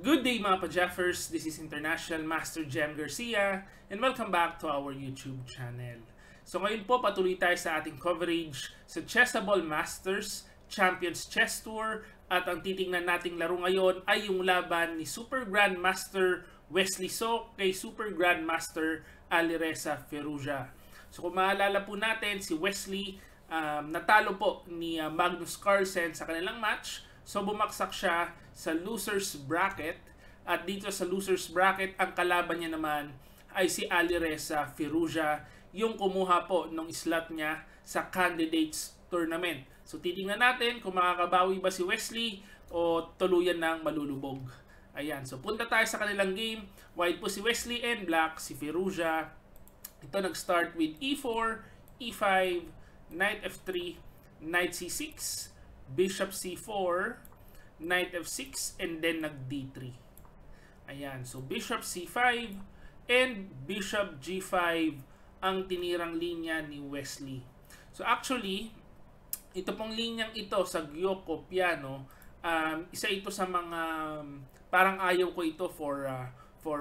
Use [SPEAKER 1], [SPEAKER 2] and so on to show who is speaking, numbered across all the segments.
[SPEAKER 1] Good day mga pa-Jeffers, this is International Master Jem Garcia and welcome back to our YouTube channel. So ngayon po patuloy tayo sa ating coverage sa Chessable Masters Champions Chess Tour at ang titingnan nating laro ngayon ay yung laban ni Super Grandmaster Wesley So kay Super Grandmaster Alireza Firouzja. So kung maalala po natin, si Wesley natalo po ni Magnus Carlsen sa kanilang match. So bumaksak siya sa losers bracket at dito sa losers bracket ang kalaban niya naman ay si Alireza Firouzja, yung kumuha po ng slot niya sa candidates tournament. So titingnan natin kung makakabawi ba si Wesley o tuluyan ng malulubog. Ayan, so punta tayo sa kanilang game. White po si Wesley and black si Firouzja. Ito nag-start with e4, e5, knight f3, knight c6, bishop c4, knight f6, and then nag d3. Ayan, so bishop c5 and bishop g5 ang tinirang linya ni Wesley. So actually, ito pong linyang ito sa Gyoko Piano, isa ito sa mga parang ayaw ko ito for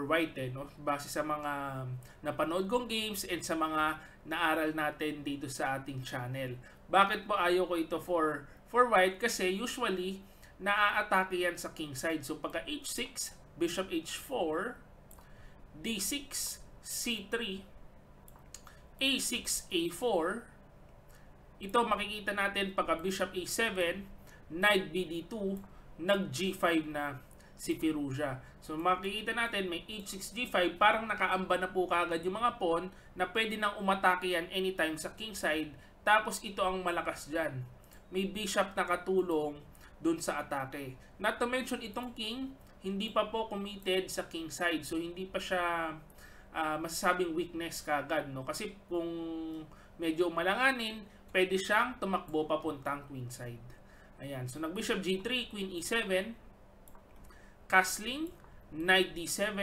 [SPEAKER 1] white no? Base sa mga napanood kong games and sa mga naaral natin dito sa ating channel. Bakit po ayaw ko ito for white? Kasi usually naaatake yan sa king side. So pagka h6, bishop h4, d6, c3, a6, a4, ito makikita natin pagka bishop a7, knight bd2, nag g5 na si Firouzja. So makikita natin may h6 g5, parang nakaamba na po kaagad yung mga pawn na pwede nang umatake yan anytime sa king side. Tapos ito ang malakas dyan, may bishop na katulong dun sa atake. Not to mention itong king hindi pa po committed sa king side, so hindi pa siya masasabing weakness kaagad, no? Kasi kung medyo malanganin, pwede siyang tumakbo papuntang queen side. Ayan, so nag bishop g3, queen e7, castling, knight d7,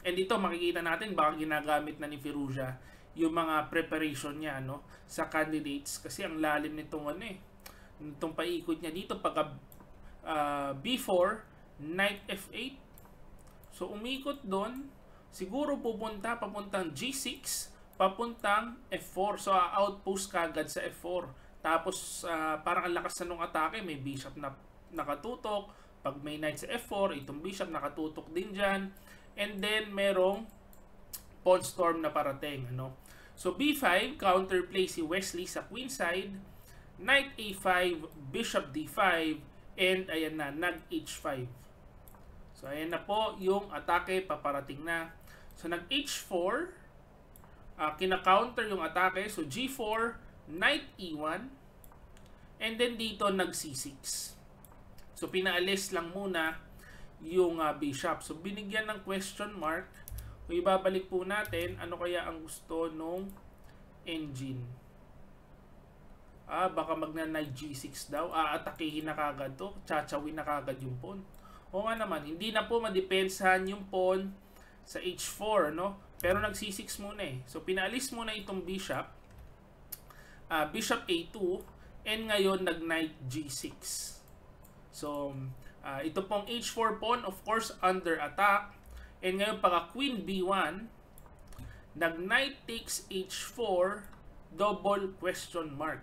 [SPEAKER 1] and dito makikita natin baka ginagamit na ni Firouzja yung mga preparation niya, no, sa candidates, kasi ang lalim nitong nitong paikot niya dito pagka b4, knight f8. So umikot doon, siguro papuntang g6, papuntang f4. So outpost kagad sa f4. Tapos parang ang lakas na nung atake, may bishop na nakatutok. Pag may knight sa f4, itong bishop nakatutok din dyan. And then merong pawn storm na parating, ano? So b5, counterplay si Wesley sa queen side, knight a5, bishop d5, and ayan na, nag h5. So ayan na po yung atake, paparating na. So nag h4, kina-counter yung atake, so g4, knight e1, and then dito nag c6. So pinaalis lang muna yung bishop. So binigyan ng question mark. Kung ibabalik po natin, ano kaya ang gusto nung engine? Baka magna-knight g6 daw. Atakihin na kagad to. Tsachawin na kagad yung pawn. O nga naman, hindi na po madepensahan yung pawn sa h4, no? Pero nag c6 muna eh. So pinaalis muna itong bishop. Bishop a2. And ngayon nag knight g6. So ito pong h4 pawn, of course, under attack. And ngayon pagka queen b1, nag knight takes h4, double question mark.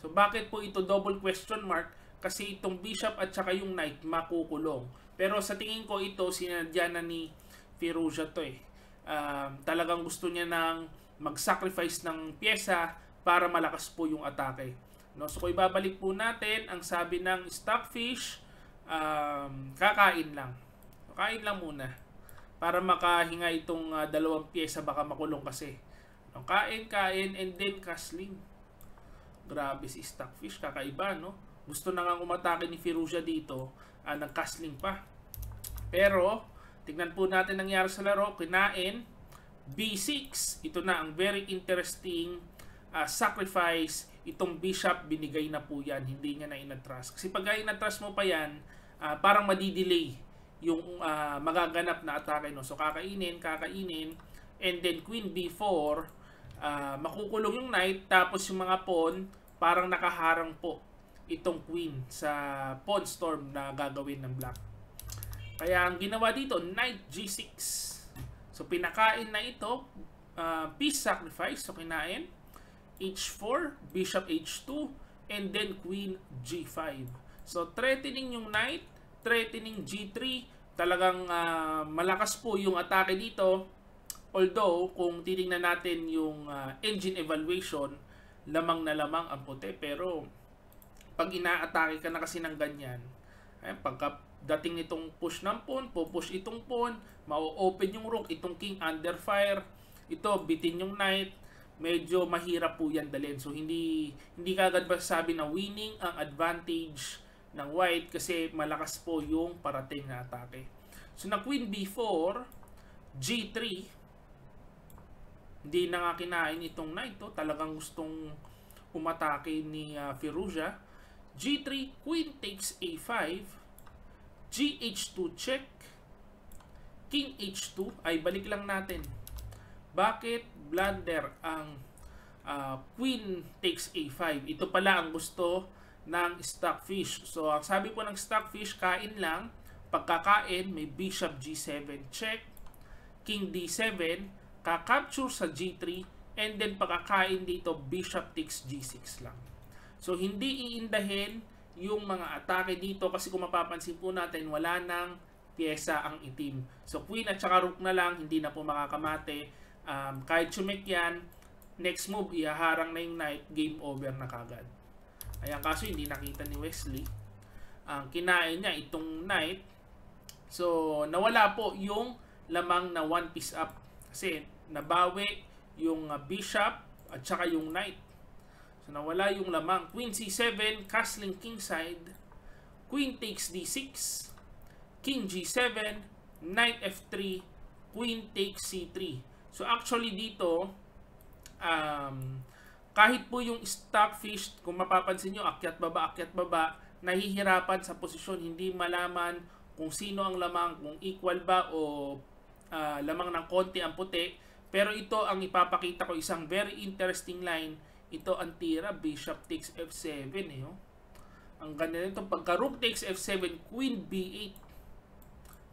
[SPEAKER 1] So bakit po ito double question mark? Kasi itong bishop at saka yung knight makukulong. Pero sa tingin ko ito sinadya na ni Firouzja to eh. Talagang gusto niya nang mag-sacrifice ng pyesa para malakas po yung atake. No? So kung ibabalik po natin, ang sabi ng Stockfish, kakain lang. Kain lang muna. Para makahinga itong dalawang pyesa, baka makulong kasi. No? Kain, and then castling. Grabe si Stockfish, kakaiba, no? Gusto na nga umatake ni Firouzja dito, nag-castling pa. Pero, tignan po natin nangyari sa laro, kinain, b6, ito na ang very interesting sacrifice. Itong bishop, binigay na po yan, hindi niya na inatras. Kasi pag inatras mo pa yan, parang madidelay yung magaganap na atake, no? So kakainin, and then queen b4, makukulong yung knight, tapos yung mga pawn, parang nakaharang po itong queen sa pawn storm na gagawin ng black. Kaya ang ginawa dito, knight G6. So pinakain na ito, piece sacrifice, so kinain. H4, bishop H2, and then queen G5. So threatening yung knight, threatening G3. Talagang malakas po yung atake dito. Although, kung titingnan natin yung engine evaluation, lamang na lamang ang puti. Pero, pag ina-atake ka na kasi ng ganyan, pagka dating nitong push ng pawn, pupush itong pawn, ma-open yung rook, itong king under fire, ito, bitin yung knight, medyo mahirap po yan dalhin. So, hindi kagad masasabi na winning ang advantage ng white kasi malakas po yung parating na atake. So, na queen B4, G3, hindi na nga kinain itong knight. Talagang gustong umatake ni Firouzja. G3, queen takes A5, GH2 check, king H2, ay balik lang natin. Bakit blunder ang queen takes A5? Ito pala ang gusto ng Stockfish. So, ang sabi po ng Stockfish, kain lang. Pagkakain, may bishop G7 check, king D7, ka-capture sa G3, and then pagkakain dito, bishop takes G6 lang. So, hindi iindahin yung mga atake dito kasi kung mapapansin po natin, wala nang pyesa ang itim. So, queen at saka rook na lang, hindi na po makakamate. Kahit chumek yan, next move, ihaharang na yung knight, game over na kagad. Ayan, kaso hindi nakita ni Wesley. Kinain niya itong knight. So, nawala po yung lamang na one piece up. Kasi, nabawi yung bishop at saka yung knight. So, nawala yung lamang. Queen C7, castling kingside. Queen takes D6. King G7. Knight F3. Queen takes C3. So, actually dito, kahit po yung Stockfish, kung mapapansin nyo, akyat baba, nahihirapan sa posisyon, hindi malaman kung sino ang lamang, kung equal ba o lamang ng konti ang puti. Pero ito ang ipapakita ko, isang very interesting line. Ito ang tira, bishop takes F7. Ang ganda nito, pagka rook takes F7, queen B8.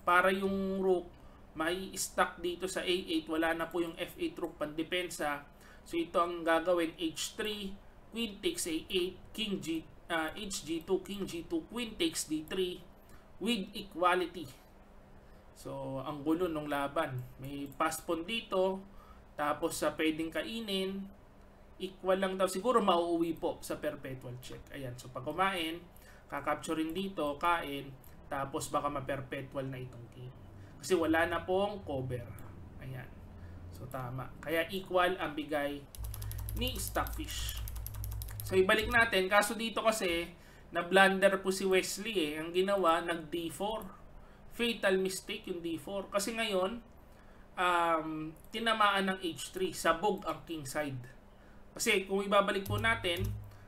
[SPEAKER 1] Para yung rook may stuck dito sa A8, wala na po yung F8 rook pandepensa. So ito ang gagawin, H3, queen takes A8, king HG2, king G2, queen takes D3 with equality. So ang gulo ng laban, may pass pawn dito, tapos sa pwedeng kainin, equal lang daw, siguro mauuwi po sa perpetual check. Ayan, so pag kumain, kakapturein dito, kain, tapos baka ma-perpetual na itong king. Kasi wala na pong cover. Ayan. So tama. Kaya equal ang bigay ni Stockfish. So ibalik natin. Kaso dito kasi, na-blunder po si Wesley Ang ginawa, nag-D4. Fatal mistake yung D4. Kasi ngayon, tinamaan ng H3. Sabog ang king side. Kasi kung ibabalik po natin,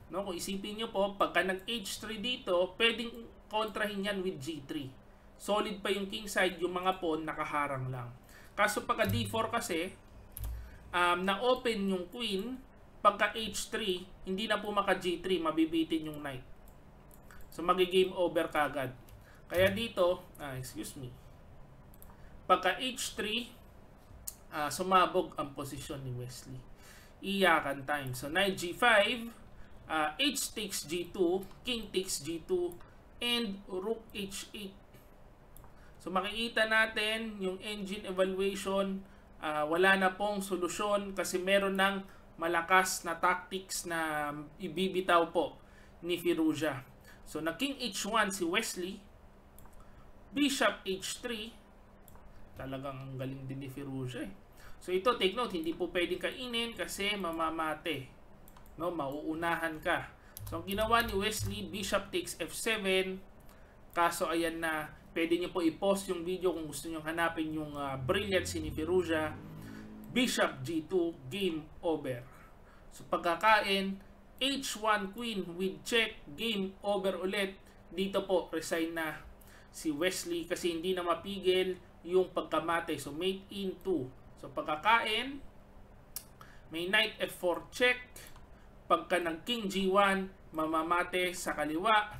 [SPEAKER 1] no, kung isipin nyo po, pagka nag-H3 dito, pwedeng kontrahin yan with G3. Solid pa yung king side, yung mga pawn nakaharang lang. Kaso pagka D4 kasi, na-open yung queen, pagka H3, hindi na po maka G3, mabibitin yung knight. So magi-game over kagad. Kaya dito, pagka H3, sumabog ang posisyon ni Wesley. Iyakan time. So knight G5, H takes G2, king takes G2, and rook H8. So makikita natin yung engine evaluation, wala na pong solusyon kasi meron ng malakas na tactics na ibibitaw po ni Firouzja. So na king H1 si Wesley, bishop H3, talagang ang galing din ni Firouzja. So ito, take note, hindi po pwedeng kainin kasi mamamate. No, mauunahan ka. So ang ginawa ni Wesley, bishop takes F7. Kaso ayan na, pwede nyo po i-pause yung video kung gusto nyo hanapin yung brilliance ni Firouzja. Bishop G2, game over. So pagkakain, H1 queen with check, game over ulit. Dito po, resign na si Wesley kasi hindi na mapigil yung pagkamate. So mate in 2. So pagkakain, may knight F4 check. Pagka ng king G1, mamamate sa kaliwa.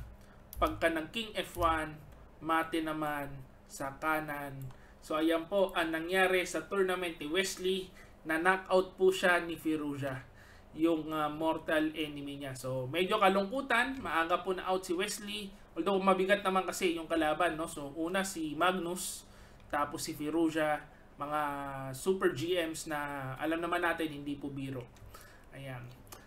[SPEAKER 1] Pagka ng king F1, mate naman sa kanan. So ayan po ang nangyari sa tournament ni Wesley, na knockout po siya ni Firouzja, yung mortal enemy niya. So medyo kalungkutan, maaga po na out si Wesley, although mabigat naman kasi yung kalaban, no? So una si Magnus, tapos si Firouzja, mga super GMs na alam naman natin hindi po biro. Ayan.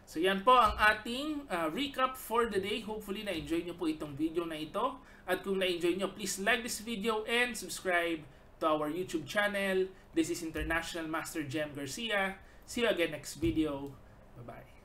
[SPEAKER 1] So yan po ang ating recap for the day. Hopefully na-enjoy nyo po itong video na ito. At kung na-enjoy nyo, please like this video and subscribe to our YouTube channel. This is International Master Jem Garcia. See you again next video. Bye-bye.